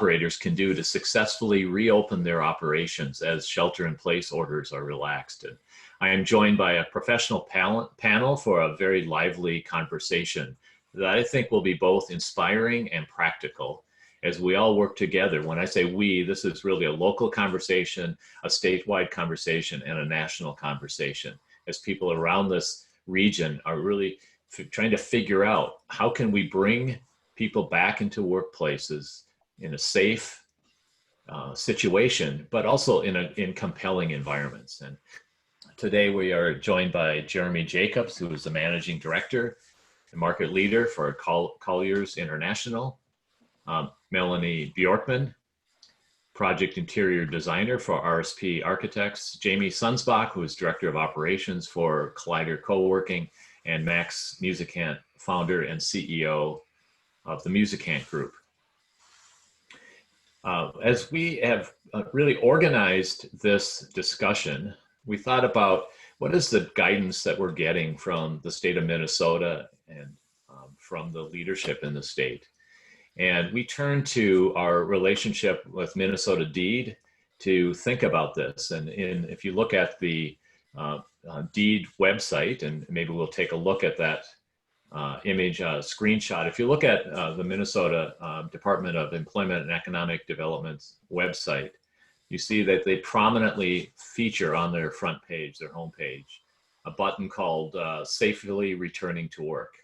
operators can do to successfully reopen their operations as shelter-in-place orders are relaxed. And I am joined by a professional panel for a very lively conversation that I think will be both inspiring and practical as we all work together. When I say we, this is really a local conversation, a statewide conversation, and a national conversation, as people around this region are really trying to figure out how can we bring people back into workplaces in a safe situation, but also in compelling environments. And today we are joined by Jeremy Jacobs, who is the managing director and market leader for Colliers International, Melany Bjorkman, project interior designer for RSP Architects, Jamie Sundsbak, who is director of operations for Collider Co-working, and Max Musicant, founder and CEO of the Musicant group. As we have really organized this discussion, we thought about what is the guidance that we're getting from the state of Minnesota and from the leadership in the state. And we turned to our relationship with Minnesota DEED to think about this. And if you look at the DEED website, and maybe we'll take a look at that image screenshot. If you look at the Minnesota Department of Employment and Economic Development's website, you see that they prominently feature on their front page, their homepage, a button called Safely Returning to Work.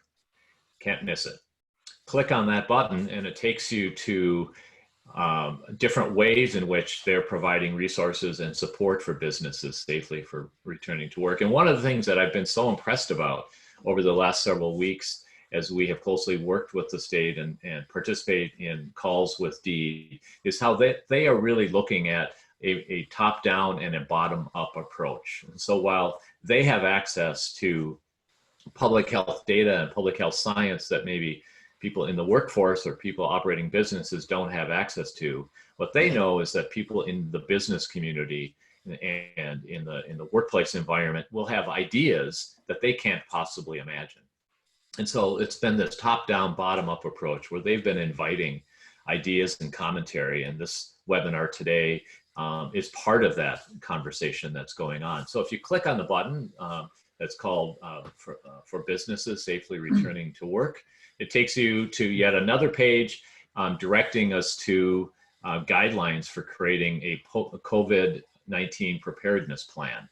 Can't miss it. Click on that button and it takes you to different ways in which they're providing resources and support for businesses safely for returning to work. And one of the things that I've been so impressed about over the last several weeks as we have closely worked with the state and participate in calls with DEED is how they are really looking at a top-down and a bottom-up approach. And so while they have access to public health data and public health science that maybe people in the workforce or people operating businesses don't have access to, what they know is that people in the business community and in the workplace environment will have ideas that they can't possibly imagine. And so it's been this top-down, bottom-up approach where they've been inviting ideas and commentary, and this webinar today is part of that conversation that's going on. So if you click on the button that's called for businesses safely returning to work, it takes you to yet another page directing us to guidelines for creating a COVID-19 preparedness plan.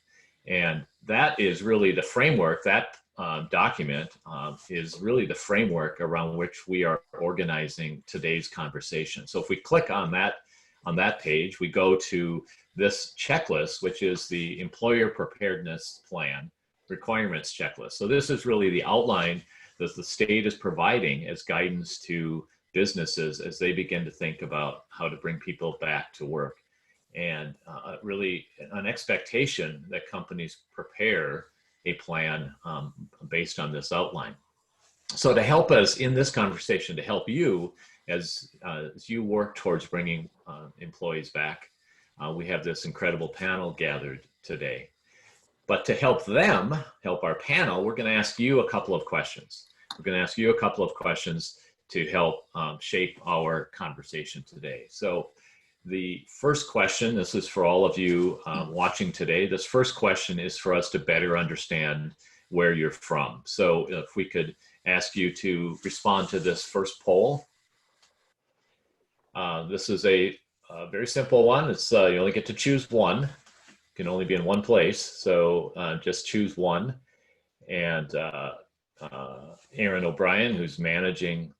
And that is really the framework, that document is really the framework around which we are organizing today's conversation. So if we click on that page, we go to this checklist, which is the Employer Preparedness Plan Requirements Checklist. So this is really the outline that the state is providing as guidance to businesses as they begin to think about how to bring people back to work. And really an expectation that companies prepare a plan based on this outline. So to help us in this conversation, to help you as you work towards bringing employees back, we have this incredible panel gathered today. But to help them, help our panel, we're going to ask you a couple of questions. We're going to ask you a couple of questions to help shape our conversation today. So the first question, this is for all of you watching today, this first question is for us to better understand where you're from. So if we could ask you to respond to this first poll. This is a very simple one. It's you only get to choose one. Can only be in one place, so just choose one. And Aaron O'Brien, who's managing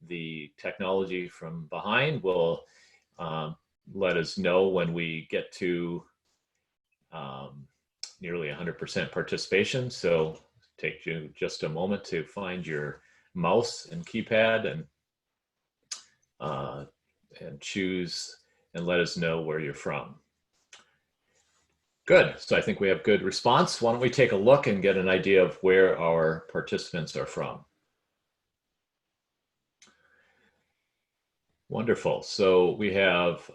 the technology from behind, will let us know when we get to nearly 100% participation. So take you just a moment to find your mouse and keypad and choose and let us know where you're from. Good, so I think we have good response. Why don't we take a look and get an idea of where our participants are from. Wonderful, so we have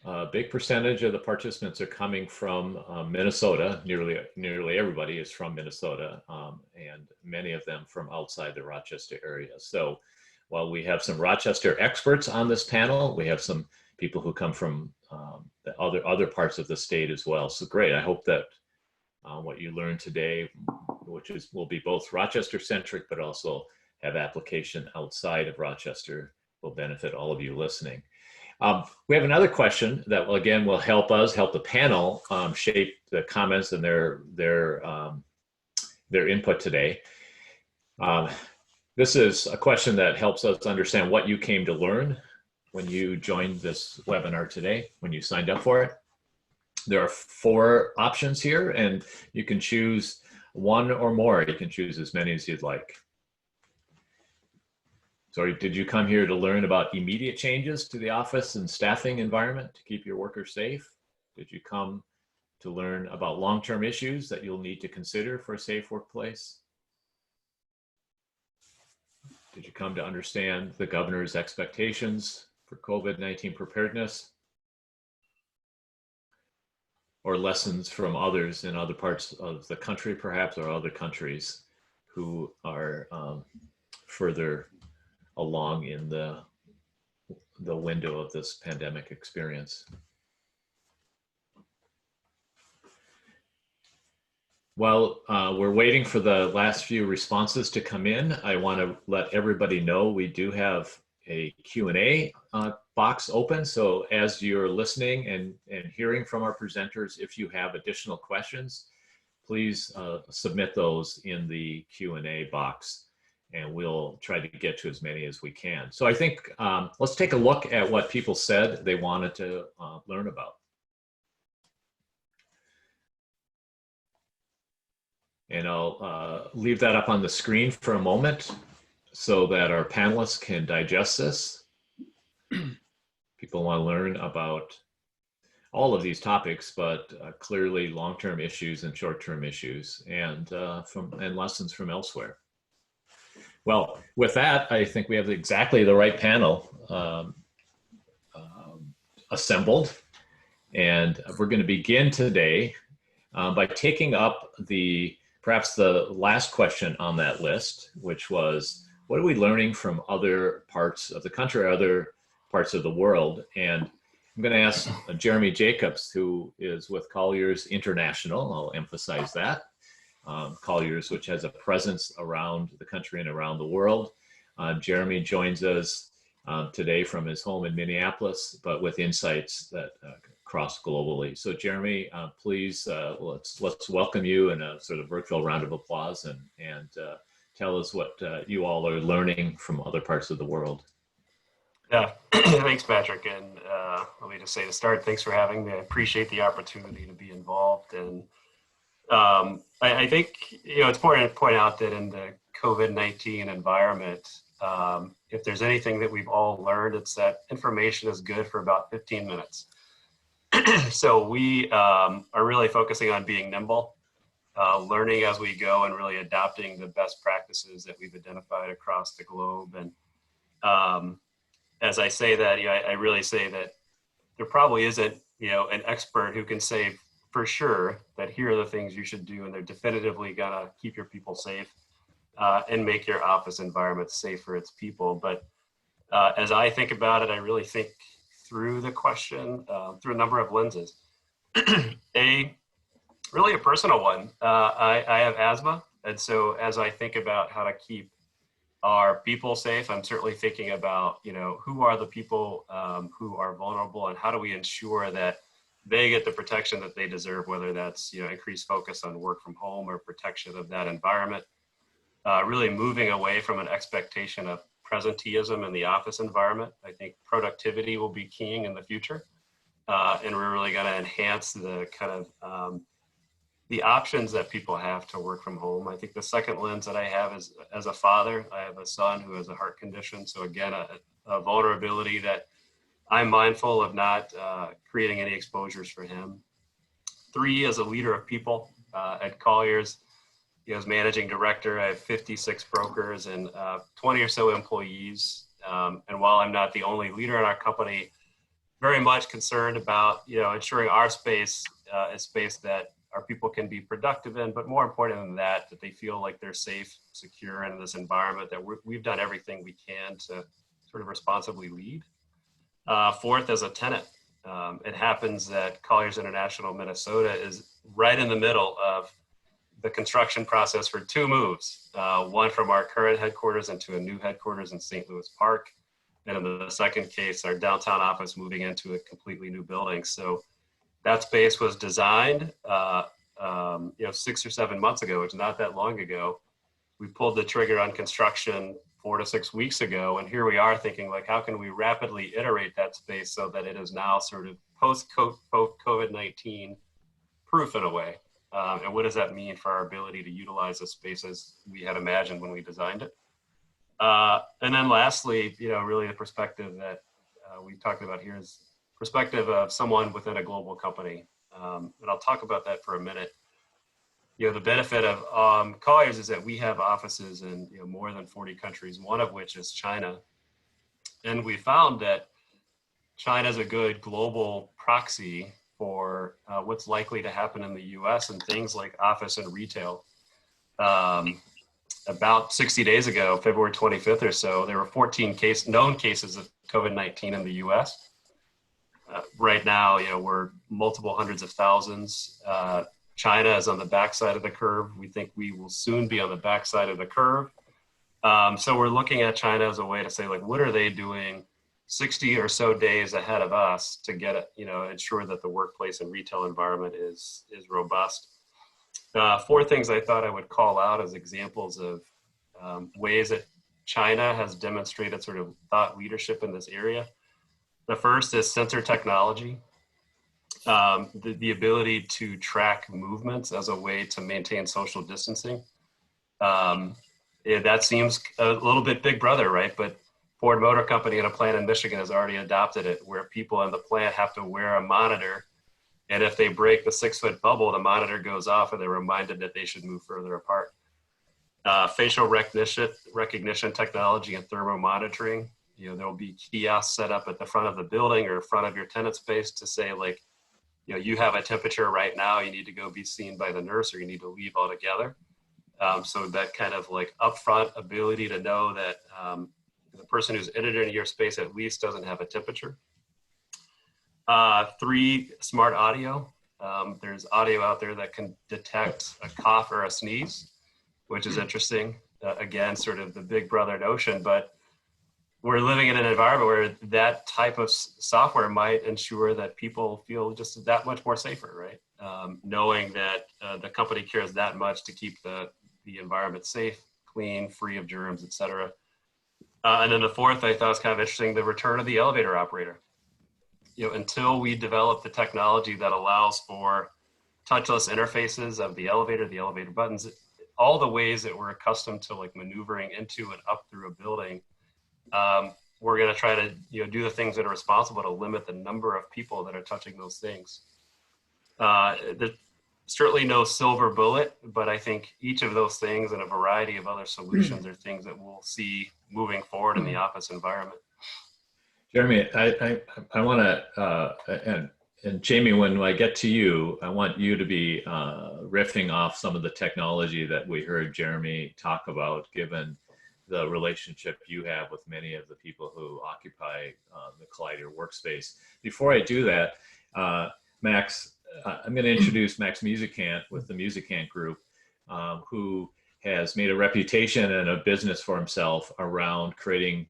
a big percentage of the participants are coming from Minnesota. Nearly everybody is from Minnesota, and many of them from outside the Rochester area. So while we have some Rochester experts on this panel, we have some people who come from the other parts of the state as well. So great. I hope that what you learned today, will be both Rochester centric, but also have application outside of Rochester, will benefit all of you listening. We have another question that will, again, will help the panel shape the comments and their input today. This is a question that helps us understand what you came to learn when you joined this webinar today, when you signed up for it. There are 4 options here, and you can choose one or more. You can choose as many as you'd like. So did you come here to learn about immediate changes to the office and staffing environment to keep your workers safe? Did you come to learn about long-term issues that you'll need to consider for a safe workplace? Did you come to understand the governor's expectations for COVID-19 preparedness? Or lessons from others in other parts of the country, perhaps, or other countries who are further along in the window of this pandemic experience? While we're waiting for the last few responses to come in, I want to let everybody know we do have a Q&A box open. So as you're listening and hearing from our presenters, if you have additional questions, please submit those in the Q&A box, and we'll try to get to as many as we can. So I think let's take a look at what people said they wanted to learn about. And I'll leave that up on the screen for a moment so that our panelists can digest this. People want to learn about all of these topics, but clearly long-term issues and short-term issues, and lessons from elsewhere. Well, with that, I think we have exactly the right panel assembled, and we're going to begin today by taking up perhaps the last question on that list, which was, what are we learning from other parts of the country or other parts of the world? And I'm going to ask Jeremy Jacobs, who is with Colliers International. I'll emphasize that. Colliers, which has a presence around the country and around the world. Jeremy joins us today from his home in Minneapolis, but with insights that cross globally. So Jeremy, please, let's welcome you in a sort of virtual round of applause and tell us what you all are learning from other parts of the world. Yeah, thanks, Patrick. And let me just say to start, thanks for having me. I appreciate the opportunity to be involved. And I think, it's important to point out that in the COVID-19 environment, if there's anything that we've all learned, it's that information is good for about 15 minutes. So we are really focusing on being nimble, learning as we go, and really adopting the best practices that we've identified across the globe. And as I say that, I really say that there probably isn't, an expert who can say for sure that here are the things you should do, and they're definitively gonna keep your people safe and make your office environment safe for its people. But as I think about it, I really think through the question through a number of lenses. Really a personal one. I have asthma, and so as I think about how to keep our people safe, I'm certainly thinking about, who are the people who are vulnerable, and how do we ensure that they get the protection that they deserve, whether that's, increased focus on work from home or protection of that environment. Really moving away from an expectation of presenteeism in the office environment. I think productivity will be keying in the future. And we're really going to enhance the kind of the options that people have to work from home. I think the second lens that I have is, as a father, I have a son who has a heart condition. So again, a vulnerability that I'm mindful of not creating any exposures for him. 3, as a leader of people at Colliers, as managing director, I have 56 brokers and 20 or so employees. And while I'm not the only leader in our company, very much concerned about, ensuring our space is space that our people can be productive in, but more important than that, that they feel like they're safe, secure in this environment, that we've done everything we can to sort of responsibly lead. Fourth, as a tenant, it happens that Colliers International, Minnesota is right in the middle of the construction process for two moves, one from our current headquarters into a new headquarters in St. Louis Park. And in the second case, our downtown office moving into a completely new building. So that space was designed 6 or 7 months ago, which is not that long ago. We pulled the trigger on construction 4 to 6 weeks ago. And here we are thinking, like, how can we rapidly iterate that space so that it is now sort of post-COVID-19 proof in a way? And what does that mean for our ability to utilize the spaces we had imagined when we designed it? And then lastly, really the perspective that we talked about here is perspective of someone within a global company. And I'll talk about that for a minute. The benefit of Colliers is that we have offices in more than 40 countries, one of which is China. And we found that China is a good global proxy for what's likely to happen in the US and things like office and retail. About 60 days ago, February 25th or so, there were 14 known cases of COVID-19 in the US. Right now, we're multiple hundreds of thousands. China is on the backside of the curve. We think we will soon be on the backside of the curve. So we're looking at China as a way to say, like, what are they doing 60 or so days ahead of us to get it, ensure that the workplace and retail environment is robust. 4 things I thought I would call out as examples of ways that China has demonstrated sort of thought leadership in this area. The first is sensor technology, the ability to track movements as a way to maintain social distancing. That seems a little bit big brother, right? But Ford Motor Company in a plant in Michigan has already adopted it, where people in the plant have to wear a monitor. And if they break the 6-foot bubble, the monitor goes off and they're reminded that they should move further apart. Facial recognition technology and thermal monitoring. There'll be kiosks set up at the front of the building or front of your tenant space to say, like, you have a temperature right now, you need to go be seen by the nurse or you need to leave altogether. So that kind of like upfront ability to know that the person who's entering your space at least doesn't have a temperature. 3, smart audio. There's audio out there that can detect a cough or a sneeze, which is interesting. Again, sort of the big brother notion, but we're living in an environment where that type of software might ensure that people feel just that much more safer, right? Knowing that the company cares that much to keep the environment safe, clean, free of germs, et cetera. And then the 4th I thought was kind of interesting, the return of the elevator operator. Until we develop the technology that allows for touchless interfaces of the elevator buttons, all the ways that we're accustomed to like maneuvering into and up through a building, we're going to try to do the things that are responsible to limit the number of people that are touching those things. There's certainly no silver bullet, but I think each of those things and a variety of other solutions are things that we'll see moving forward in the office environment. Jeremy, I want to, and Jamie, when I get to you, I want you to be riffing off some of the technology that we heard Jeremy talk about, given the relationship you have with many of the people who occupy the Collider workspace. Before I do that, Max, I'm going to introduce Max Musicant with the Musicant group, who has made a reputation and a business for himself around creating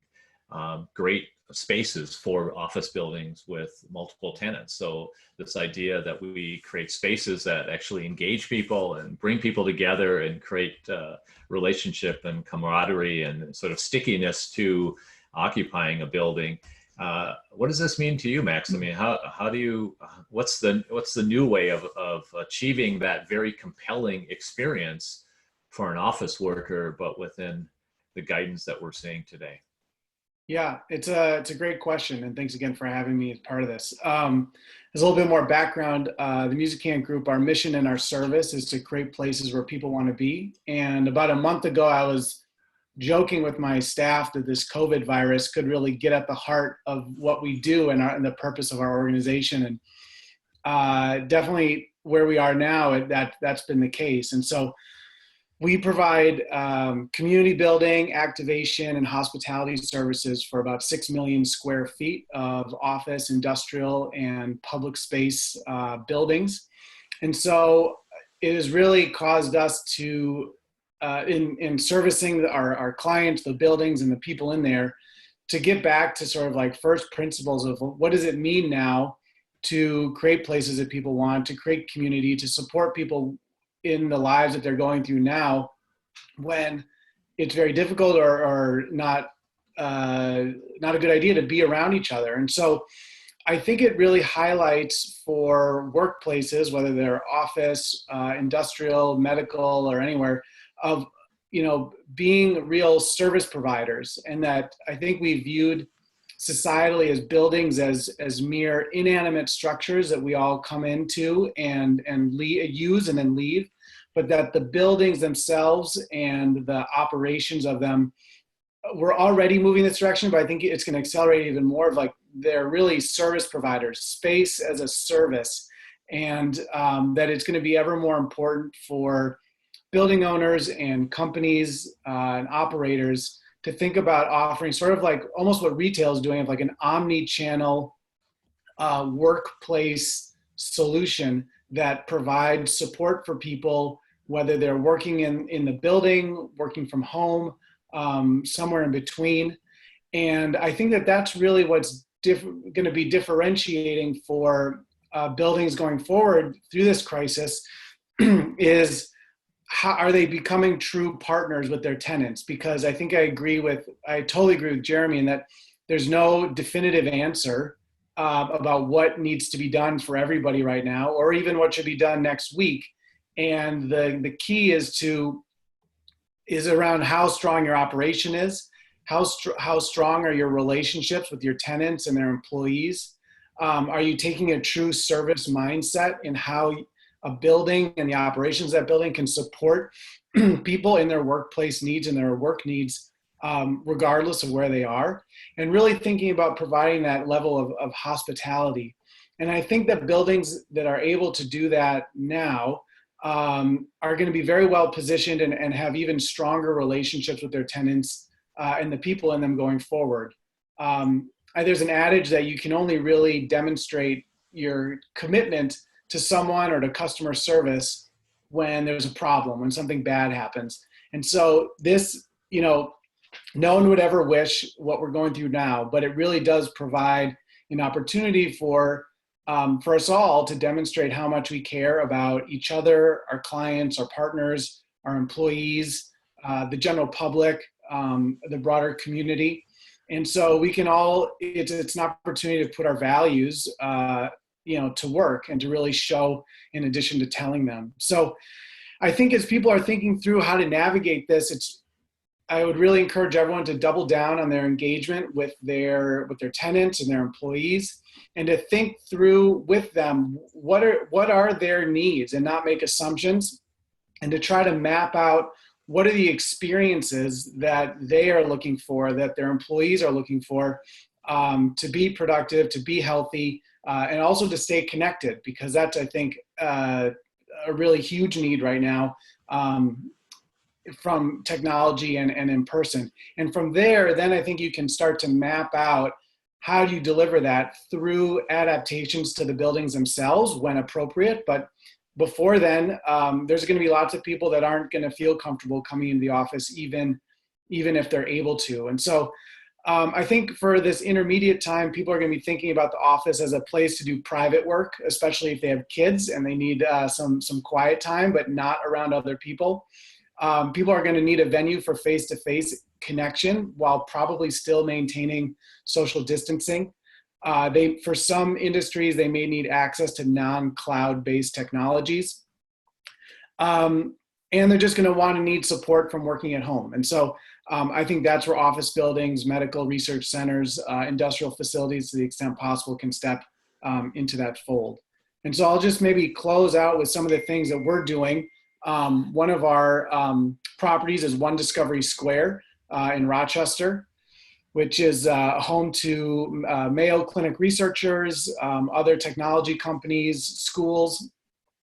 great spaces for office buildings with multiple tenants. So this idea that we create spaces that actually engage people and bring people together and create relationship and camaraderie and sort of stickiness to occupying a building. What does this mean to you, Max? I mean, how do you, what's the new way of achieving that very compelling experience for an office worker, but within the guidance that we're seeing today? Yeah, it's a great question, and thanks again for having me as part of this. There's a little bit more background. The Musicant group, our mission and our service is to create places where people want to be. And about a month ago, I was joking with my staff that this COVID virus could really get at the heart of what we do and the purpose of our organization. And definitely where we are now, that's been the case. And so we provide community building, activation, and hospitality services for about 6 million square feet of office, industrial, and public space buildings. And so it has really caused us to, in servicing our clients, the buildings, and the people in there, to get back to sort of like first principles of what does it mean now to create places that people want, to create community, to support people in the lives that they're going through now when it's very difficult or not a good idea to be around each other. And so I think it really highlights for workplaces, whether they're office, industrial, medical, or anywhere, of being real service providers. And that I think we viewed societally as buildings as mere inanimate structures that we all come into and use and then leave, but that the buildings themselves and the operations of them, we're already moving this direction, but I think it's going to accelerate even more of like they're really service providers, space as a service, and that it's going to be ever more important for building owners and companies and operators to think about offering sort of like almost what retail is doing, of like an omni-channel workplace solution that provides support for people, whether they're working in the building, working from home, somewhere in between. And I think that's really what's going to be differentiating for buildings going forward through this crisis is how are they becoming true partners with their tenants? Because I think I totally agree with Jeremy in that there's no definitive answer about what needs to be done for everybody right now, or even what should be done next week. And the key is around how strong your operation is, how strong are your relationships with your tenants and their employees. Are you taking a true service mindset in how a building and the operations of that building can support people in their workplace needs and their work needs, regardless of where they are, and really thinking about providing that level of hospitality. And I think that buildings that are able to do that now are going to be very well positioned and have even stronger relationships with their tenants and the people in them going forward. There's an adage that you can only really demonstrate your commitment to someone or to customer service when there's a problem, when something bad happens. And so this, no one would ever wish what we're going through now, but it really does provide an opportunity for us all to demonstrate how much we care about each other, our clients, our partners, our employees, the general public, the broader community. And so we can all, it's an opportunity to put our values to work and to really show in addition to telling them. So I think as people are thinking through how to navigate this, I would really encourage everyone to double down on their engagement with their tenants and their employees, and to think through with them what are their needs and not make assumptions, and to try to map out what are the experiences that they are looking for, that their employees are looking for, to be productive, to be healthy, and also to stay connected, because that's, I think, a really huge need right now from technology and in person. And from there, then I think you can start to map out how do you deliver that through adaptations to the buildings themselves when appropriate. But before then, there's going to be lots of people that aren't going to feel comfortable coming into the office, even if they're able to. And so I think for this intermediate time, people are going to be thinking about the office as a place to do private work, especially if they have kids and they need some quiet time, but not around other people. People are going to need a venue for face-to-face connection while probably still maintaining social distancing. For some industries, they may need access to non-cloud-based technologies. And they're just going to want to need support from working at home. And so I think that's where office buildings, medical research centers, industrial facilities, to the extent possible, can step into that fold. And so I'll just maybe close out with some of the things that we're doing. One of our properties is One Discovery Square in Rochester, which is home to Mayo Clinic researchers, other technology companies, schools.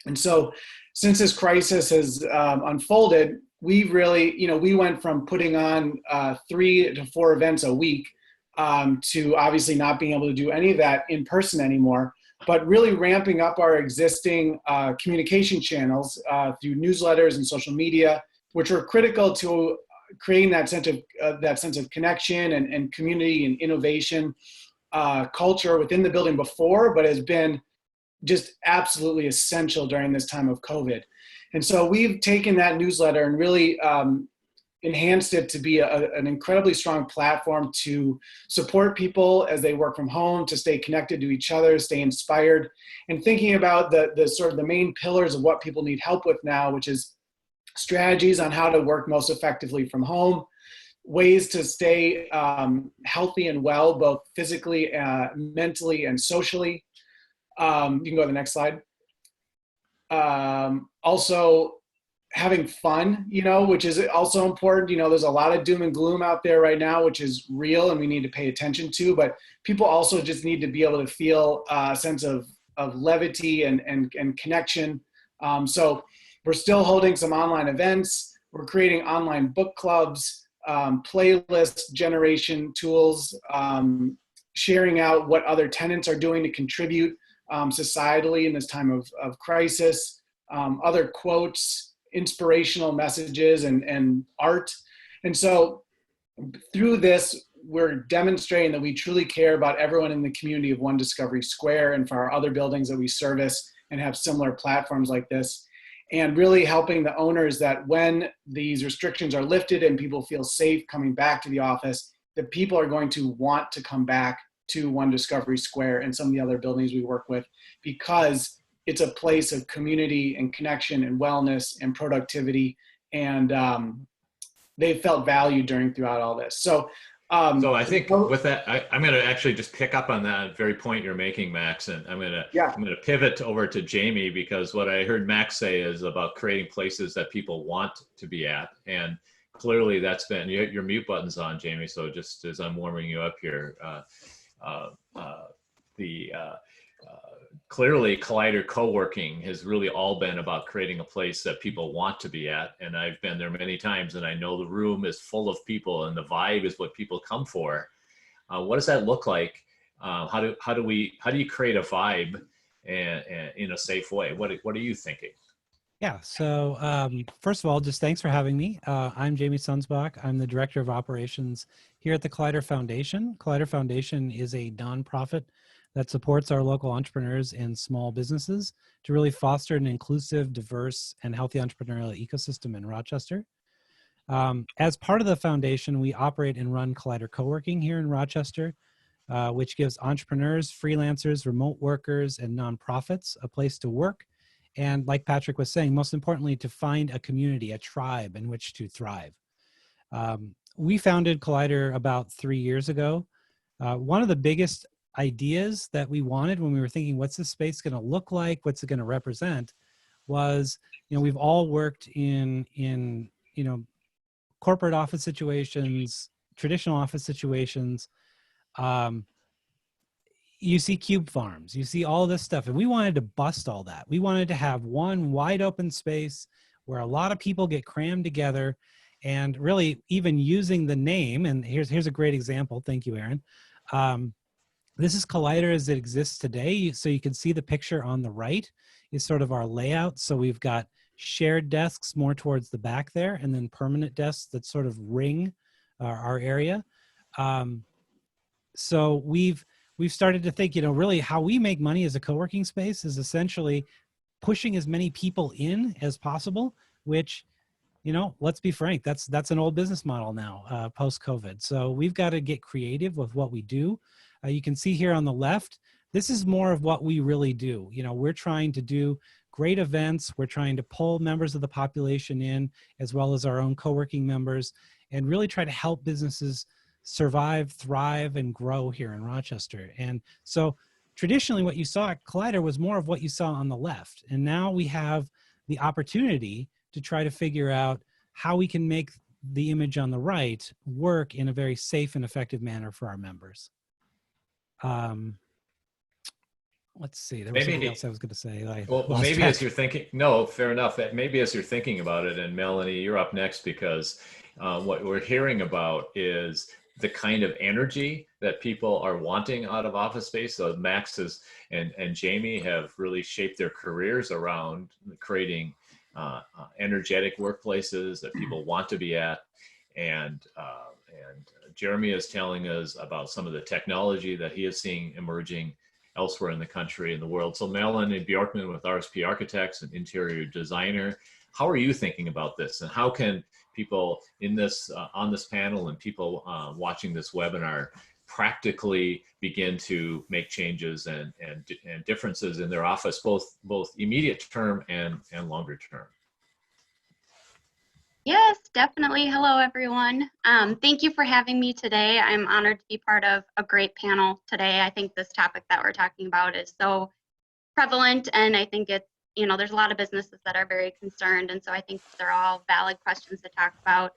And so since this crisis has unfolded, we really, we went from putting on 3 to 4 events a week to obviously not being able to do any of that in person anymore, but really ramping up our existing communication channels through newsletters and social media, which were critical to creating that sense of connection and community and innovation culture within the building before, but has been just absolutely essential during this time of COVID. And so we've taken that newsletter and really enhanced it to be an incredibly strong platform to support people as they work from home, to stay connected to each other, stay inspired, and thinking about the sort of the main pillars of what people need help with now, which is strategies on how to work most effectively from home, ways to stay healthy and well, both physically, mentally, and socially. You can go to the next slide. Also, having fun, which is also important. There's a lot of doom and gloom out there right now, which is real and we need to pay attention to, but people also just need to be able to feel a sense of levity and connection. So we're still holding some online events. We're creating online book clubs, playlist generation tools, sharing out what other tenants are doing to contribute societally in this time of crisis, other quotes, inspirational messages, and art. And so through this, we're demonstrating that we truly care about everyone in the community of One Discovery Square and for our other buildings that we service and have similar platforms like this, and really helping the owners that when these restrictions are lifted and people feel safe coming back to the office, that people are going to want to come back to One Discovery Square and some of the other buildings we work with, because it's a place of community and connection and wellness and productivity, and they've felt valued throughout all this. So I think with that, I'm going to actually just pick up on that very point you're making, Max, and I'm going to pivot over to Jamie, because what I heard Max say is about creating places that people want to be at, and clearly that's been your mute button's on, Jamie. So just as I'm warming you up here, clearly Collider co-working has really all been about creating a place that people want to be at. And I've been there many times, and I know the room is full of people and the vibe is what people come for. What does that look like? How do you create a vibe and in a safe way? What are you thinking? Yeah, so first of all, just thanks for having me. I'm Jamie Sundsbak. I'm the Director of Operations here at the Collider Foundation. Collider Foundation is a nonprofit that supports our local entrepreneurs and small businesses to really foster an inclusive, diverse, and healthy entrepreneurial ecosystem in Rochester. As part of the foundation, we operate and run Collider Co-working here in Rochester, which gives entrepreneurs, freelancers, remote workers, and nonprofits a place to work. And like Patrick was saying, most importantly, to find a community, a tribe in which to thrive. We founded Collider about 3 years ago. One of the biggest ideas that we wanted when we were thinking, what's this space going to look like? What's it going to represent? Was, we've all worked in corporate office situations, traditional office situations. You see cube farms, you see all this stuff, and we wanted to bust all that. We wanted to have one wide open space where a lot of people get crammed together, and really even using the name, and here's a great example. Thank you, Aaron. This is Collider as it exists today. So you can see the picture on the right is sort of our layout. So we've got shared desks more towards the back there, and then permanent desks that sort of ring our area. So we've started to think, really how we make money as a co-working space is essentially pushing as many people in as possible, which, let's be frank, that's an old business model now, post-COVID. So we've got to get creative with what we do. You can see here on the left, this is more of what we really do. We're trying to do great events. We're trying to pull members of the population in, as well as our own co-working members, and really try to help businesses survive, thrive, and grow here in Rochester. And so traditionally what you saw at Collider was more of what you saw on the left. And now we have the opportunity to try to figure out how we can make the image on the right work in a very safe and effective manner for our members. let's see, there was something Maybe, else I was going to say. I well, lost maybe track. as you're thinking, no, fair enough. Maybe as you're thinking about it, and Melanie, you're up next because what we're hearing about is the kind of energy that people are wanting out of office space. So Max and Jamie have really shaped their careers around creating energetic workplaces that people want to be at. And Jeremy is telling us about some of the technology that he is seeing emerging elsewhere in the country and the world. So Melany Bjorkman with RSP Architects, an interior designer, how are you thinking about this, and how can people in this on this panel and people watching this webinar practically begin to make changes and differences in their office, both immediate term and longer term? Yes, definitely. Hello, everyone. Thank you for having me today. I'm honored to be part of a great panel today. I think this topic that we're talking about is so prevalent, and I think it's, there's a lot of businesses that are very concerned, and so I think they're all valid questions to talk about.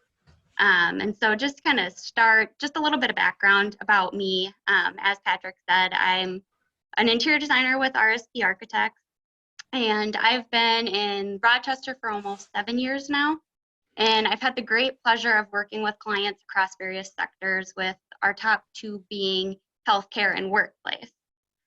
And so just kind of start, just a little bit of background about me. As Patrick said, I'm an interior designer with RSP Architects, and I've been in Rochester for almost 7 years now. And I've had the great pleasure of working with clients across various sectors, with our top two being healthcare and workplace.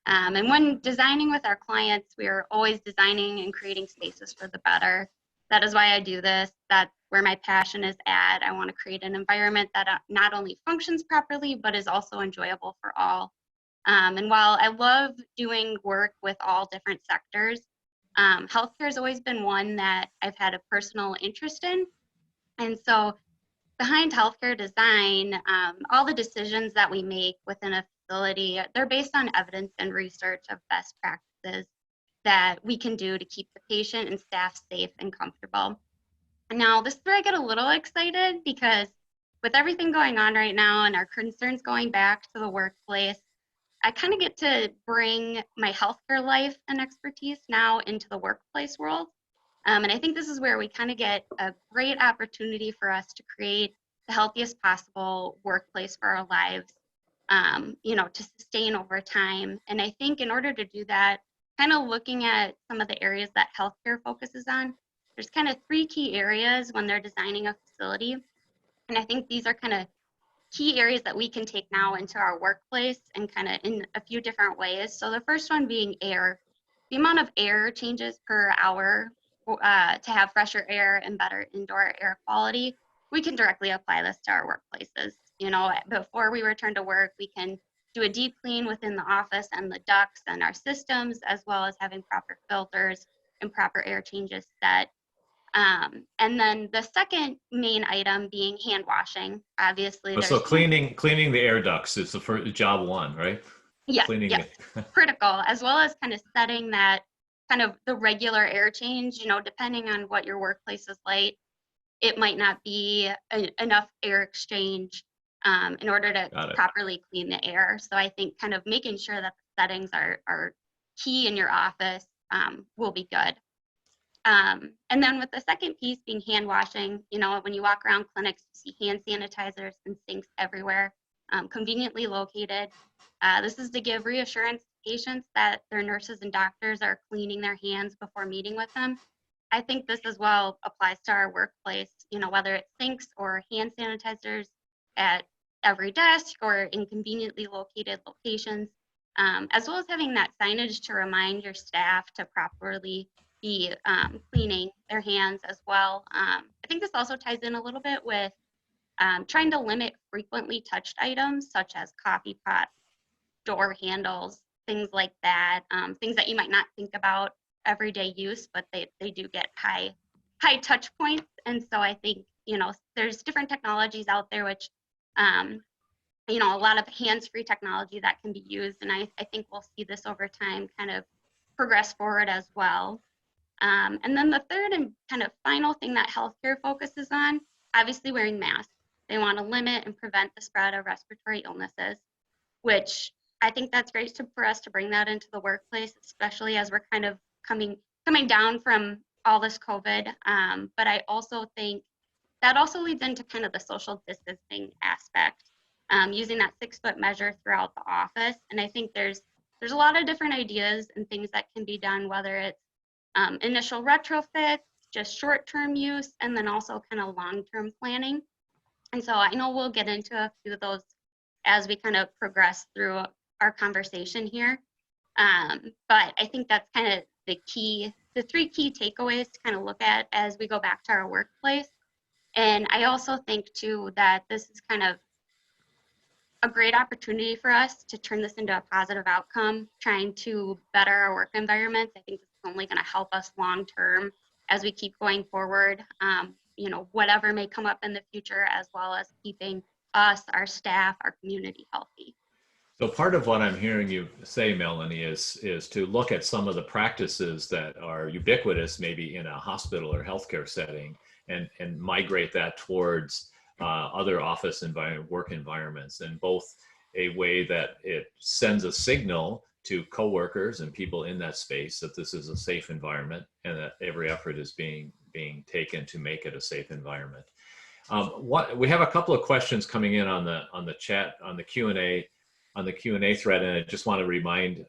And when designing with our clients, we are always designing and creating spaces for the better. That is why I do this. That's where my passion is at. I want to create an environment that not only functions properly, but is also enjoyable for all. And while I love doing work with all different sectors, healthcare has always been one that I've had a personal interest in. And so behind healthcare design, all the decisions that we make within a facility, they're based on evidence and research of best practices that we can do to keep the patient and staff safe and comfortable. And now this is where I get a little excited, because with everything going on right now and our concerns going back to the workplace, I kind of get to bring my healthcare life and expertise now into the workplace world. And I think this is where we kind of get a great opportunity for us to create the healthiest possible workplace for our lives, to sustain over time. And I think in order to do that, kind of looking at some of the areas that healthcare focuses on, there's kind of 3 key areas when they're designing a facility. And I think these are kind of key areas that we can take now into our workplace and kind of in a few different ways. So the first one being air. The amount of air changes per hour to have fresher air and better indoor air quality, we can directly apply this to our workplaces. Before we return to work, we can do a deep clean within the office and the ducts and our systems, as well as having proper filters and proper air changes set. And then the second main item being hand washing. Obviously, So cleaning the air ducts is the first job one, right? Yes, Cleaning yes, critical, as well as kind of setting that kind of the regular air change. Depending on what your workplace is like, it might not be enough air exchange in order to properly clean the air. So I think kind of making sure that the settings are key in your office will be good. And then with the second piece being hand washing, when you walk around clinics, you see hand sanitizers and sinks everywhere, conveniently located. This is to give reassurance to patients that their nurses and doctors are cleaning their hands before meeting with them. I think this as well applies to our workplace, whether it's sinks or hand sanitizers at every desk or in conveniently located locations, as well as having that signage to remind your staff to properly be cleaning their hands as well. I think this also ties in a little bit with trying to limit frequently touched items such as coffee pots, door handles, things like that, things that you might not think about everyday use, but they do get high touch points. And so I think, there's different technologies out there, which, a lot of hands-free technology that can be used. And I think we'll see this over time kind of progress forward as well. And then the third and kind of final thing that healthcare focuses on, obviously wearing masks. They want to limit and prevent the spread of respiratory illnesses, which I think that's great for us to bring that into the workplace, especially as we're kind of coming down from all this COVID. But I also think that also leads into kind of the social distancing aspect, using that 6-foot measure throughout the office. And I think there's there's a lot of different ideas and things that can be done, whether it's initial retrofits, just short-term use, and then also kind of long-term planning. And so I know we'll get into a few of those as we kind of progress through our conversation here. But I think that's kind of the three key takeaways to kind of look at as we go back to our workplace. And I also think too that this is kind of a great opportunity for us to turn this into a positive outcome, trying to better our work environments. I think this is only going to help us long term as we keep going forward, you know, whatever may come up in the future, as well as keeping us, our staff, our community healthy. So part of what I'm hearing you say, Melany, is to look at some of the practices that are ubiquitous, maybe in a hospital or healthcare setting, and migrate that towards other office work environments, in both a way that it sends a signal to coworkers and people in that space that this is a safe environment, and that every effort is being taken to make it a safe environment. We have a couple of questions coming in on the chat, on the Q&A thread, and I just want to remind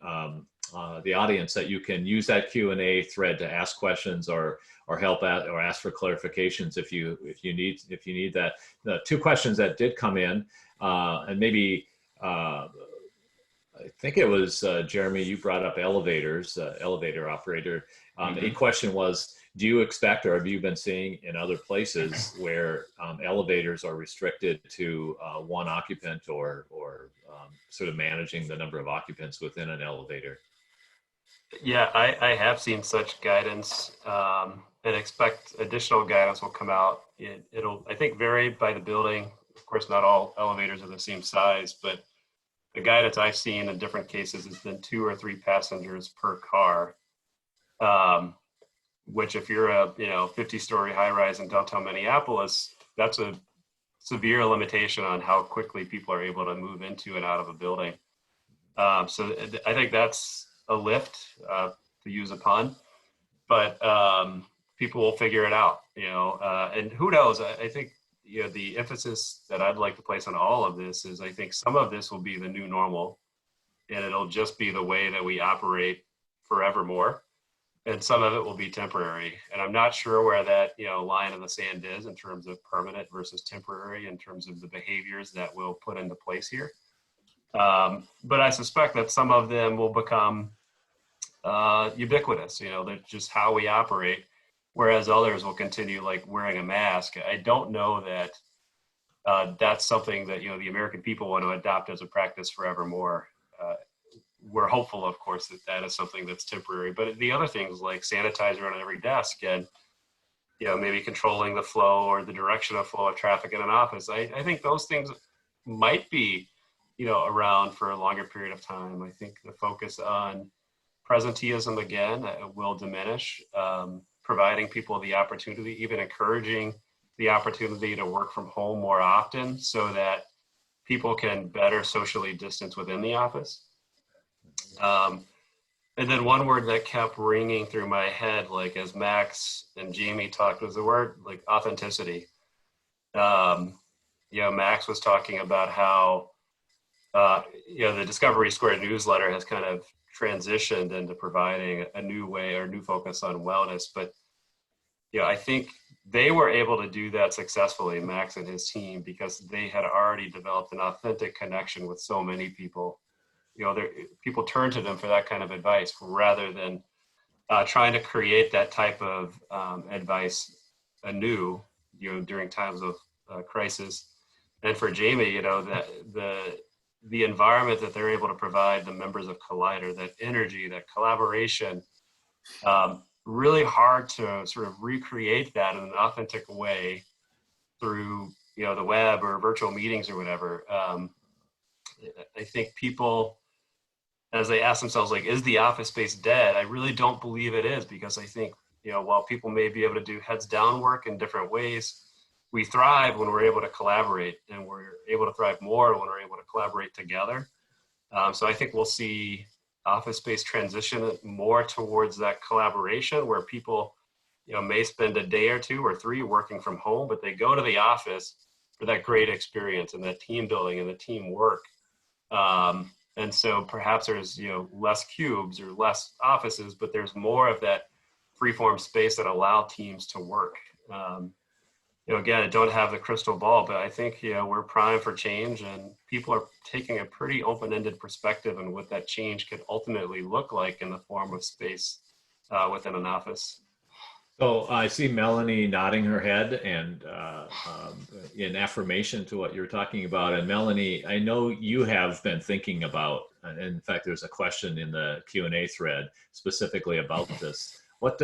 the audience that you can use that Q&A thread to ask questions or help out or ask for clarifications if you need that. The two questions that did come in, and maybe I think it was Jeremy, you brought up elevators, elevator operator. A question was, do you expect, or have you been seeing in other places where elevators are restricted to one occupant, or sort of managing the number of occupants within an elevator? Yeah, I have seen such guidance, and expect additional guidance will come out. It'll, I think, vary by the building. Of course, not all elevators are the same size, but the guidance I've seen in different cases has been 2 or 3 passengers per car. Which, if you're a 50-story high-rise in downtown Minneapolis, that's a severe limitation on how quickly people are able to move into and out of a building. So I think that's a lift, to use a pun, but people will figure it out, and who knows? I think the emphasis that I'd like to place on all of this is, I think some of this will be the new normal, and it'll just be the way that we operate forevermore. And some of it will be temporary. And I'm not sure where that line in the sand is in terms of permanent versus temporary, in terms of the behaviors that we'll put into place here. But I suspect that some of them will become ubiquitous. They're just how we operate, whereas others will continue, like wearing a mask. I don't know that that's something that the American people want to adopt as a practice forevermore. We're hopeful, of course, that that is something that's temporary, but the other things like sanitizer on every desk and, maybe controlling the flow or the direction of flow of traffic in an office, I think those things might be, around for a longer period of time. I think the focus on presenteeism, again, will diminish, providing people the opportunity, even encouraging the opportunity to work from home more often so that people can better socially distance within the office. And then one word that kept ringing through my head, like as Max and Jamie talked, was the word like authenticity. Max was talking about how, the Discovery Square newsletter has kind of transitioned into providing a new way or new focus on wellness. But, I think they were able to do that successfully, Max and his team, because they had already developed an authentic connection with so many people. People turn to them for that kind of advice rather than trying to create that type of advice anew, during times of crisis. And for Jamie, the environment that they're able to provide the members of Collider, that energy, that collaboration, really hard to sort of recreate that in an authentic way through, the web or virtual meetings or whatever. I think people, as they ask themselves, like, is the office space dead? I really don't believe it is, because I think, while people may be able to do heads down work in different ways, we thrive when we're able to collaborate, and we're able to thrive more when we're able to collaborate together. So I think we'll see office space transition more towards that collaboration, where people, may spend a day or 2 or 3 working from home, but they go to the office for that great experience and that team building and the teamwork. And so perhaps there's, less cubes or less offices, but there's more of that freeform space that allow teams to work. Again, I don't have the crystal ball, but I think, we're primed for change, and people are taking a pretty open-ended perspective on what that change could ultimately look like in the form of space within an office. So I see Melany nodding her head and in affirmation to what you're talking about. And Melany, I know you have been thinking about, and in fact, there's a question in the Q&A thread specifically about this. What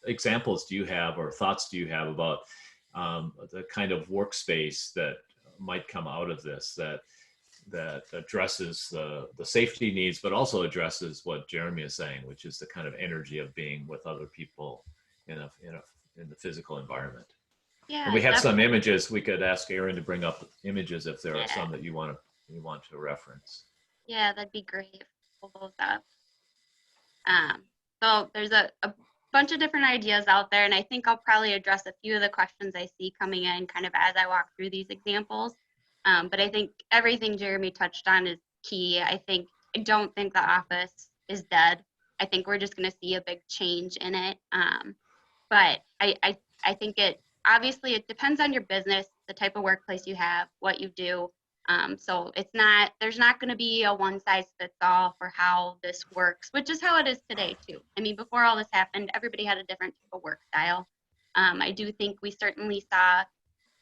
examples do you have or thoughts do you have about the kind of workspace that might come out of this that addresses the safety needs, but also addresses what Jeremy is saying, which is the kind of energy of being with other people in the physical environment? Yeah, and we have definitely. some images. We could ask Aaron to bring up images if there are some that you want to reference. Yeah, that'd be great. Pull those up. So there's a bunch of different ideas out there, and I think I'll probably address a few of the questions I see coming in kind of as I walk through these examples. But I think everything Jeremy touched on is key. I don't think the office is dead. I think we're just going to see a big change in it. But I think obviously it depends on your business, the type of workplace you have, what you do. So there's not going to be a one size fits all for how this works, which is how it is today too. I mean, before all this happened, everybody had a different type of work style. I do think we certainly saw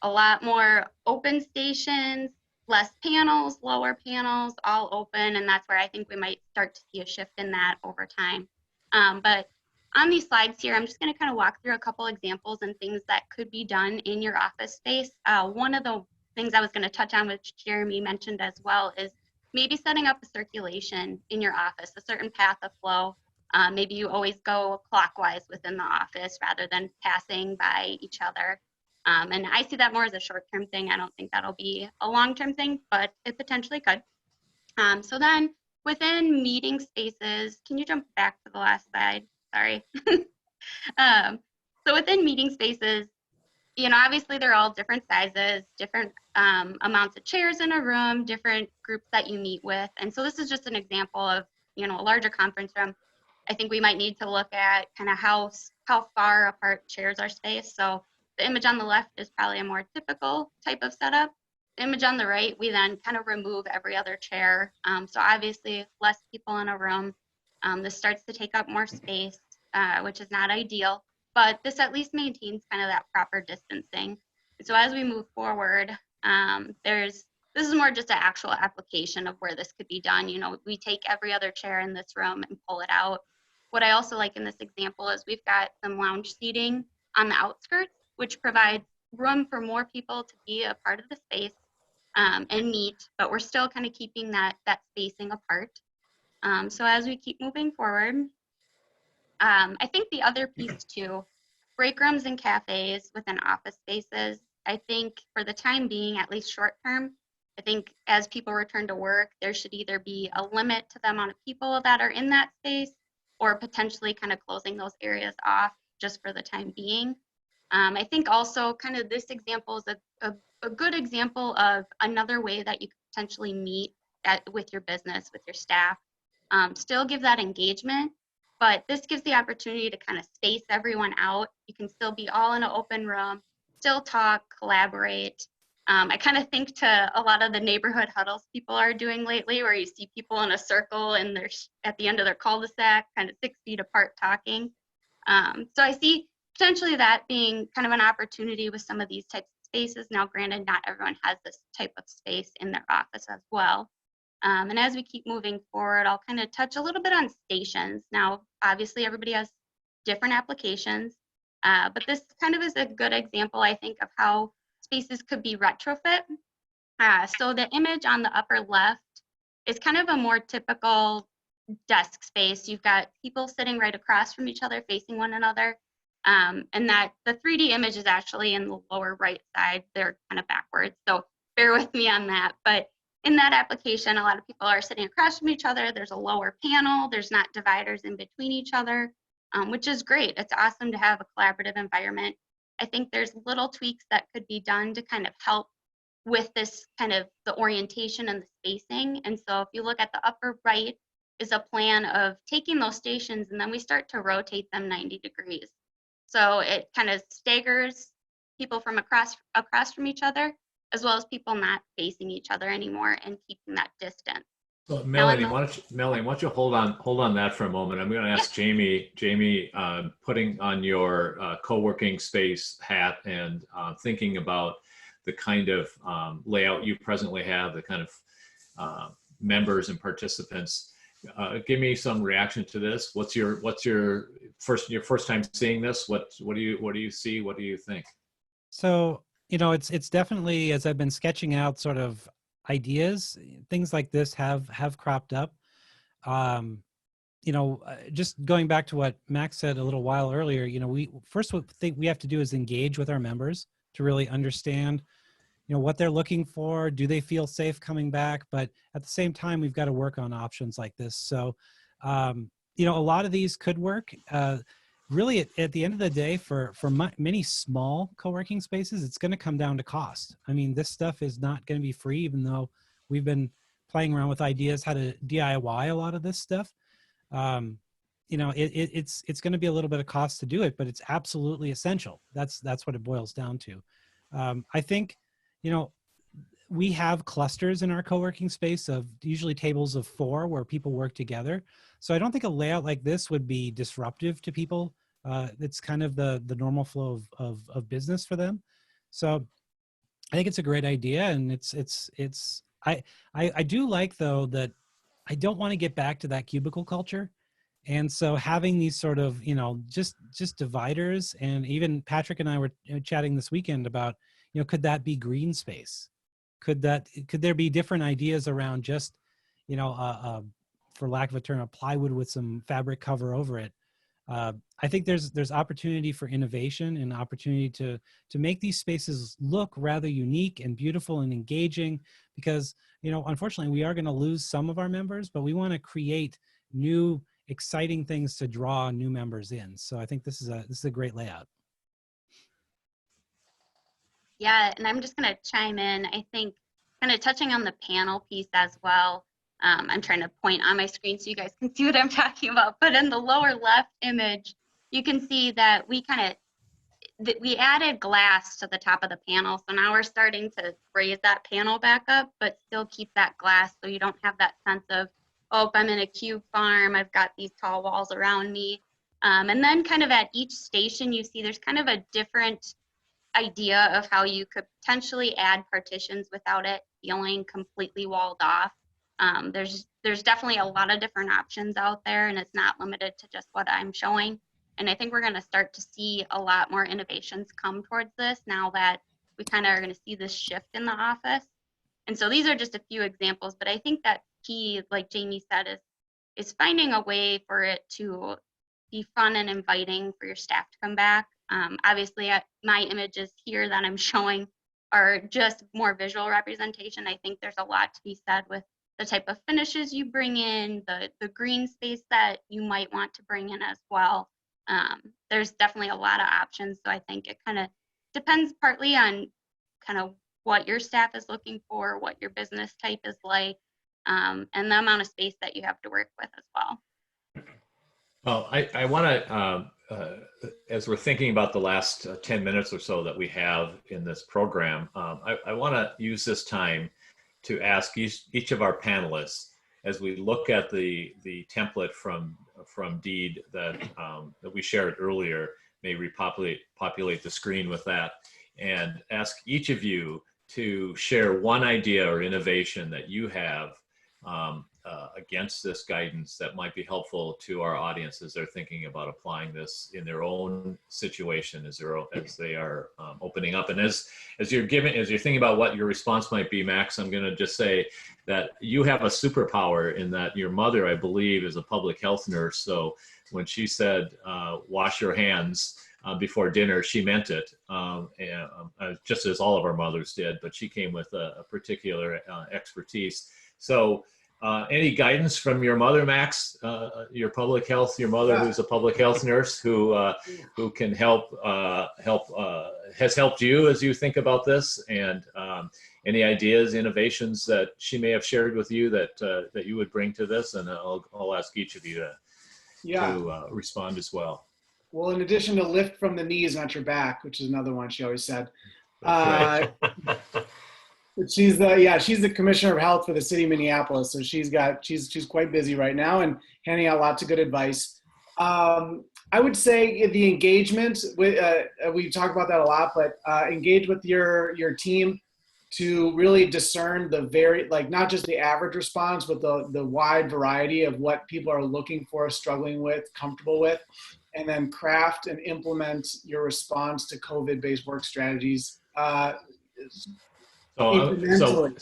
a lot more open stations, less panels, lower panels, all open. And that's where I think we might start to see a shift in that over time. But on these slides here, I'm just going to kind of walk through a couple examples and things that could be done in your office space. One of the things I was going to touch on, which Jeremy mentioned as well, is maybe setting up a circulation in your office, a certain path of flow. Maybe you always go clockwise within the office rather than passing by each other. And I see that more as a short-term thing. I don't think that'll be a long-term thing, but it potentially could. So then within meeting spaces, can you jump back to the last slide? Sorry. So within meeting spaces, obviously they're all different sizes, different amounts of chairs in a room, different groups that you meet with. And so this is just an example of, a larger conference room. I think we might need to look at kind of how far apart chairs are spaced. So the image on the left is probably a more typical type of setup. The image on the right, we then kind of remove every other chair. So obviously less people in a room. This starts to take up more space, which is not ideal, but this at least maintains kind of that proper distancing. So as we move forward, this is more just an actual application of where this could be done. We take every other chair in this room and pull it out. What I also like in this example is we've got some lounge seating on the outskirts, which provides room for more people to be a part of the space and meet, but we're still kind of keeping that spacing apart. So as we keep moving forward, I think the other piece too, break rooms and cafes within office spaces, I think for the time being, at least short term, I think as people return to work, there should either be a limit to the amount of people that are in that space or potentially kind of closing those areas off just for the time being. I think also kind of this example is a good example of another way that you could potentially meet with your business, with your staff, still give that engagement, but this gives the opportunity to kind of space everyone out. You can still be all in an open room, still talk, collaborate. I kind of think to a lot of the neighborhood huddles people are doing lately, where you see people in a circle and they're at the end of their cul-de-sac, kind of 6 feet apart talking. So I see potentially that being kind of an opportunity with some of these types of spaces. Now, granted, not everyone has this type of space in their office as well. And as we keep moving forward, I'll kind of touch a little bit on stations. Now, obviously, everybody has different applications, but this kind of is a good example, I think, of how spaces could be retrofit. So the image on the upper left is kind of a more typical desk space. You've got people sitting right across from each other, facing one another. And that the 3D image is actually in the lower right side. They're kind of backwards, so bear with me on that. But in that application, a lot of people are sitting across from each other. There's a lower panel. There's not dividers in between each other, which is great. It's awesome to have a collaborative environment. I think there's little tweaks that could be done to kind of help with this kind of the orientation and the spacing. And so if you look at the upper right is a plan of taking those stations, and then we start to rotate them 90 degrees. So it kind of staggers people from across from each other, as well as people not facing each other anymore and keeping that distance. So Melany, why don't you hold on that for a moment? I'm going to ask Jamie, putting on your co-working space hat and thinking about the kind of layout you presently have, the kind of members and participants. Give me some reaction to this. What's your first time seeing this? What do you see? What do you think? So, you know, it's definitely, as I've been sketching out sort of ideas, things like this have cropped up. You know, just going back to what Max said a little while earlier, you know, what we have to do is engage with our members to really understand, you know, what they're looking for. Do they feel safe coming back? But at the same time, we've got to work on options like this. So, you know, a lot of these could work. Really, at the end of the day, for many small co-working spaces, it's going to come down to cost. I mean, this stuff is not going to be free, even though we've been playing around with ideas how to DIY a lot of this stuff. You know, it's going to be a little bit of cost to do it, but it's absolutely essential. That's what it boils down to. I think, you know, we have clusters in our co-working space of usually tables of 4 where people work together. So I don't think a layout like this would be disruptive to people. It's kind of the normal flow of business for them. So I think it's a great idea. And I do like, though, that I don't want to get back to that cubicle culture. And so having these sort of, you know, just dividers, and even Patrick and I were chatting this weekend about, you know, could that be green space? Could there be different ideas around just, you know, for lack of a term, a plywood with some fabric cover over it? I think there's opportunity for innovation and opportunity to make these spaces look rather unique and beautiful and engaging, because, you know, unfortunately we are going to lose some of our members, but we want to create new, exciting things to draw new members in. So I think this is a great layout. Yeah, and I'm just going to chime in. I think kind of touching on the panel piece as well. I'm trying to point on my screen so you guys can see what I'm talking about. But in the lower left image, you can see that we added glass to the top of the panel. So now we're starting to raise that panel back up, but still keep that glass so you don't have that sense of, oh, if I'm in a cube farm, I've got these tall walls around me. And then kind of at each station, you see there's kind of a different idea of how you could potentially add partitions without it feeling completely walled off. There's definitely a lot of different options out there, and it's not limited to just what I'm showing. And I think we're going to start to see a lot more innovations come towards this now that we kind of are going to see this shift in the office. And so these are just a few examples, but I think that key, like Jamie said, is finding a way for it to be fun and inviting for your staff to come back. Obviously, my images here that I'm showing are just more visual representation. I think there's a lot to be said with the type of finishes you bring in, the green space that you might want to bring in as well. There's definitely a lot of options. So I think it kind of depends partly on kind of what your staff is looking for, what your business type is like, and the amount of space that you have to work with as well. Well, I want to, as we're thinking about the last 10 minutes or so that we have in this program, I want to use this time to ask each of our panelists, as we look at the template from Deed that we shared earlier, may populate the screen with that, and ask each of you to share one idea or innovation that you have against this guidance that might be helpful to our audience as they're thinking about applying this in their own situation as they are opening up. And as you're thinking about what your response might be, Max, I'm going to just say that you have a superpower in that your mother, I believe, is a public health nurse. So when she said, wash your hands before dinner, she meant it, just as all of our mothers did, but she came with a particular expertise. So Any guidance from your mother, Max, your public health, your mother who's a public health nurse who can has helped you as you think about this, and any ideas, innovations that she may have shared with you that you would bring to this? And I'll ask each of you to respond as well. Well, in addition to lift from the knees, not your back, which is another one she always said. Right. She's the commissioner of health for the city of Minneapolis. So she's quite busy right now and handing out lots of good advice. I would say the engagement with, we talk about that a lot, but engage with your team to really discern the not just the average response, but the wide variety of what people are looking for, struggling with, comfortable with, and then craft and implement your response to COVID-based work strategies. So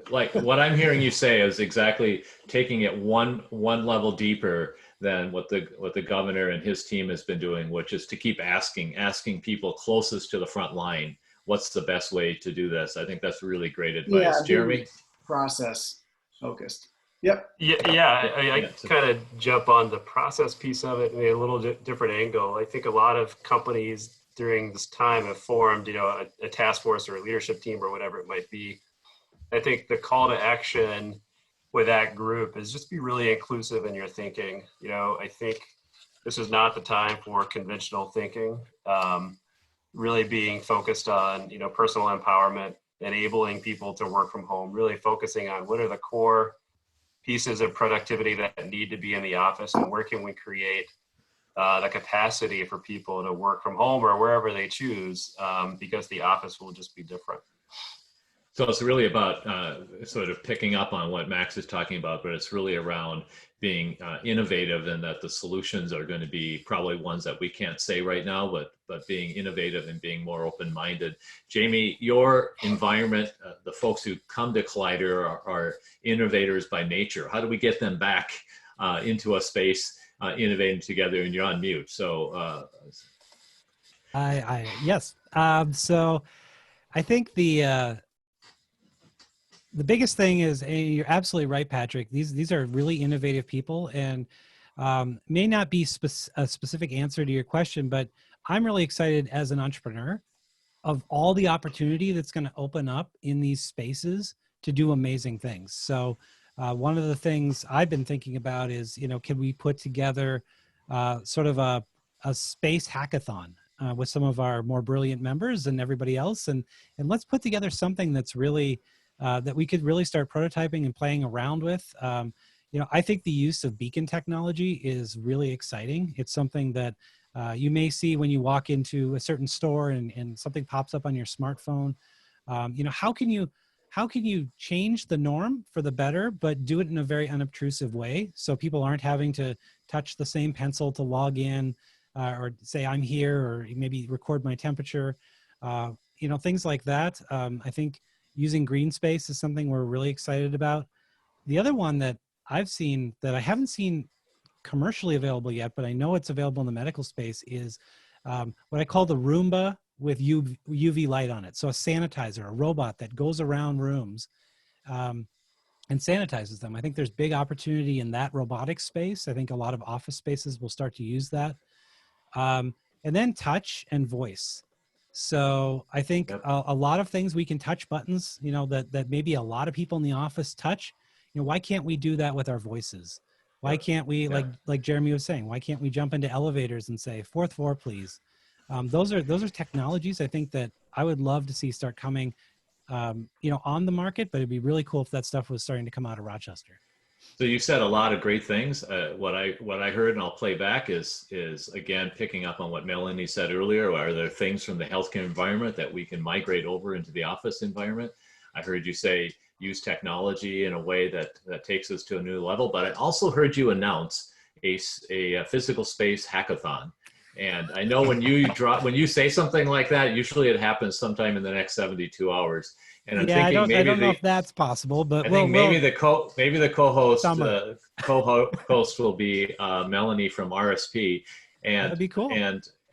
like what I'm hearing you say is exactly taking it one level deeper than what the governor and his team has been doing, which is to keep asking people closest to the front line, what's the best way to do this? I think that's really great advice. Yeah, Jeremy? Process focused. Yep. I kind of jump on the process piece of it in a little different angle. I think a lot of companies during this time have formed, a task force or a leadership team or whatever it might be. I think the call to action with that group is just be really inclusive in your thinking. I think this is not the time for conventional thinking. Really being focused on, personal empowerment, enabling people to work from home, really focusing on what are the core pieces of productivity that need to be in the office and where can we create the capacity for people to work from home or wherever they choose, because the office will just be different. So it's really about sort of picking up on what Max is talking about, but it's really around being innovative, and that the solutions are going to be probably ones that we can't say right now, but being innovative and being more open-minded. Jamie, your environment, the folks who come to Collider are innovators by nature. How do we get them back into a space innovating together? And you're on mute, so. Yes. So I think the biggest thing is, and you're absolutely right, Patrick, these are really innovative people, and may not be a specific answer to your question, but I'm really excited as an entrepreneur of all the opportunity that's going to open up in these spaces to do amazing things. So one of the things I've been thinking about is, can we put together sort of a space hackathon with some of our more brilliant members and everybody else, and let's put together something that's really that we could really start prototyping and playing around with. I think the use of beacon technology is really exciting. It's something that you may see when you walk into a certain store and something pops up on your smartphone. How can you change the norm for the better, but do it in a very unobtrusive way, so people aren't having to touch the same pencil to log in or say I'm here, or maybe record my temperature, things like that. I think using green space is something we're really excited about. The other one that I've seen that I haven't seen commercially available yet, but I know it's available in the medical space, is what I call the Roomba with UV light on it. So a sanitizer, a robot that goes around rooms and sanitizes them. I think there's big opportunity in that robotic space. I think a lot of office spaces will start to use that. And then touch and voice. So I think a lot of things we can touch buttons, that maybe a lot of people in the office touch. Why can't we do that with our voices? Why can't we, like Jeremy was saying, why can't we jump into elevators and say, 4th floor, please? Those are technologies I think that I would love to see start coming, on the market, but it'd be really cool if that stuff was starting to come out of Rochester. So you said a lot of great things. What I heard, and I'll play back, is again picking up on what Melany said earlier. Are there things from the healthcare environment that we can migrate over into the office environment? I heard you say use technology in a way that takes us to a new level. But I also heard you announce a physical space hackathon. And I know when you say something like that, usually it happens sometime in the next 72 hours. And I'm thinking I don't know if that's possible, but maybe the co-host will be Melany from RSP, and that'd be cool.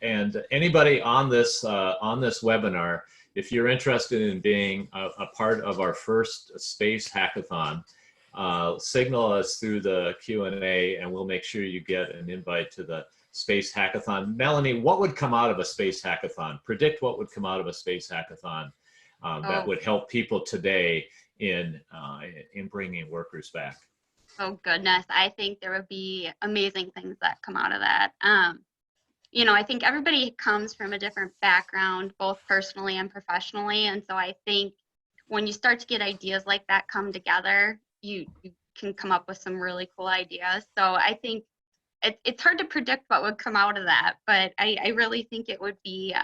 And anybody on this webinar, if you're interested in being a part of our first space hackathon, signal us through the Q&A, and we'll make sure you get an invite to the Space Hackathon. Melany, what would come out of a Space Hackathon? Predict what would come out of a Space Hackathon that would help people today in bringing workers back. Oh goodness, I think there would be amazing things that come out of that. You know, I think everybody comes from a different background, both personally and professionally. And so I think when you start to get ideas like that come together, you can come up with some really cool ideas. So I think it's hard to predict what would come out of that, but I really think it would be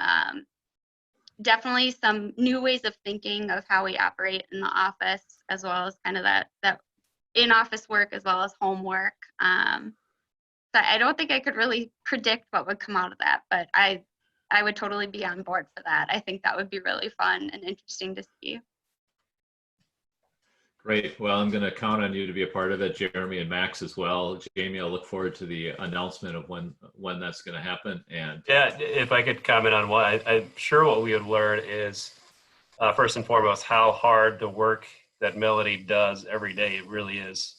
definitely some new ways of thinking of how we operate in the office, as well as kind of that in-office work as well as homework. So I don't think I could really predict what would come out of that, but I would totally be on board for that. I think that would be really fun and interesting to see. Great. Well, I'm going to count on you to be a part of it, Jeremy and Max as well. Jamie, I'll look forward to the announcement of when that's going to happen. And yeah, if I could comment on one, I'm sure what we would learn is first and foremost how hard the work that Melany does every day. It really is.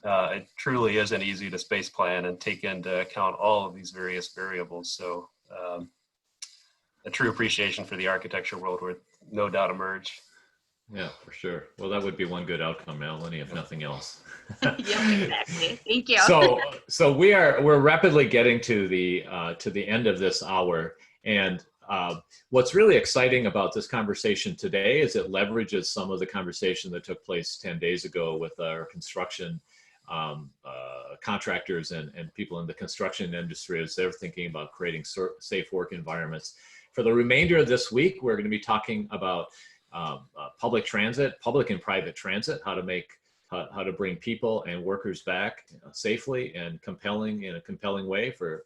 It truly isn't easy to space plan and take into account all of these various variables. So a true appreciation for the architecture world would no doubt emerge. Yeah, for sure. Well, that would be one good outcome, Melany, if nothing else. Yeah, exactly. Thank you. So we're rapidly getting to the end of this hour, and what's really exciting about this conversation today is it leverages some of the conversation that took place 10 days ago with our construction contractors and people in the construction industry as they're thinking about creating safe work environments. For the remainder of this week, we're going to be talking about public transit, public and private transit, how to bring people and workers back safely and in a compelling way for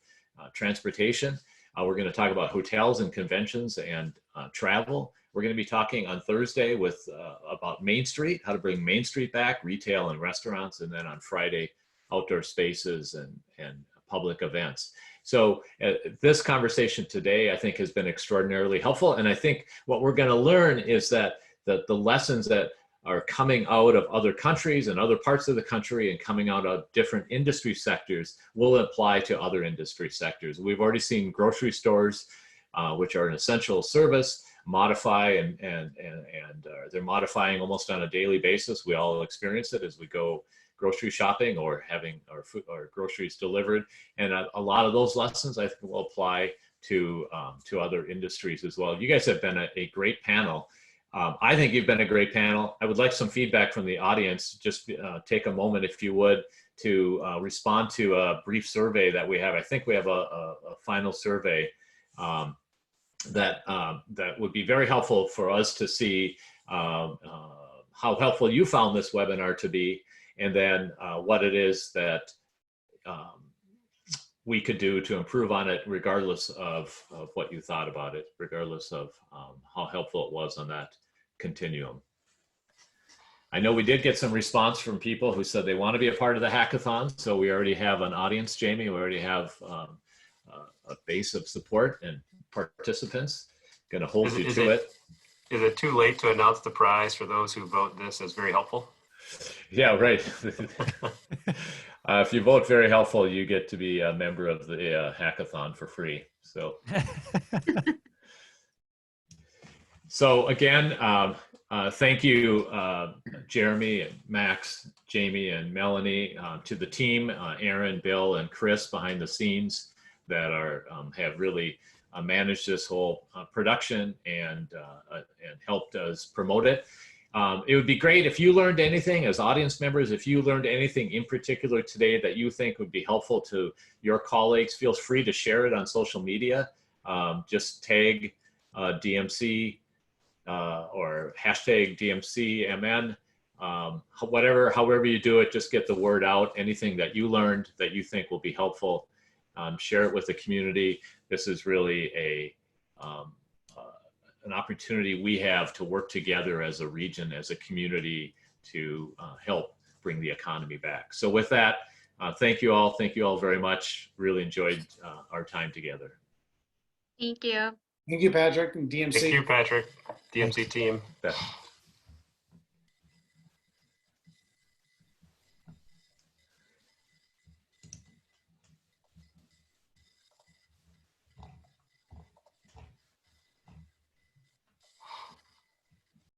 transportation. We're going to talk about hotels and conventions and travel. We're going to be talking on Thursday about Main Street, how to bring Main Street back, retail and restaurants, and then on Friday, outdoor spaces and public events. So this conversation today, I think, has been extraordinarily helpful. And I think what we're going to learn is that the lessons that are coming out of other countries and other parts of the country and coming out of different industry sectors will apply to other industry sectors. We've already seen grocery stores, which are an essential service, modify and they're modifying almost on a daily basis. We all experience it as we go grocery shopping or having our food or groceries delivered, and a lot of those lessons I think will apply to other industries as well. You guys have been a great panel. I think you've been a great panel. I would like some feedback from the audience. Just take a moment, if you would, to respond to a brief survey that we have. I think we have a final survey that would be very helpful for us to see how helpful you found this webinar to be, and then what it is that we could do to improve on it, regardless of what you thought about it, regardless of how helpful it was on that continuum. I know we did get some response from people who said they want to be a part of the hackathon, so we already have an audience, Jamie. We already have a base of support and participants. Going to hold you to it. Is it too late to announce the prize for those who vote this as very helpful? Yeah, right. If you vote very helpful, you get to be a member of the hackathon for free. So, so again, thank you, Jeremy and Max, Jamie and Melany, to the team, Aaron, Bill, and Chris behind the scenes that have really managed this whole production and helped us promote it. It would be great if you learned anything as audience members, if you learned anything in particular today that you think would be helpful to your colleagues, feel free to share it on social media. Just tag DMC or hashtag DMCMN, however you do it, just get the word out. Anything that you learned that you think will be helpful, share it with the community. This is really an opportunity we have to work together as a region, as a community, to help bring the economy back. So with that, thank you all. Thank you all very much. Really enjoyed our time together. Thank you. Thank you, Patrick and DMC. Thank you, Patrick, DMC team. Yeah.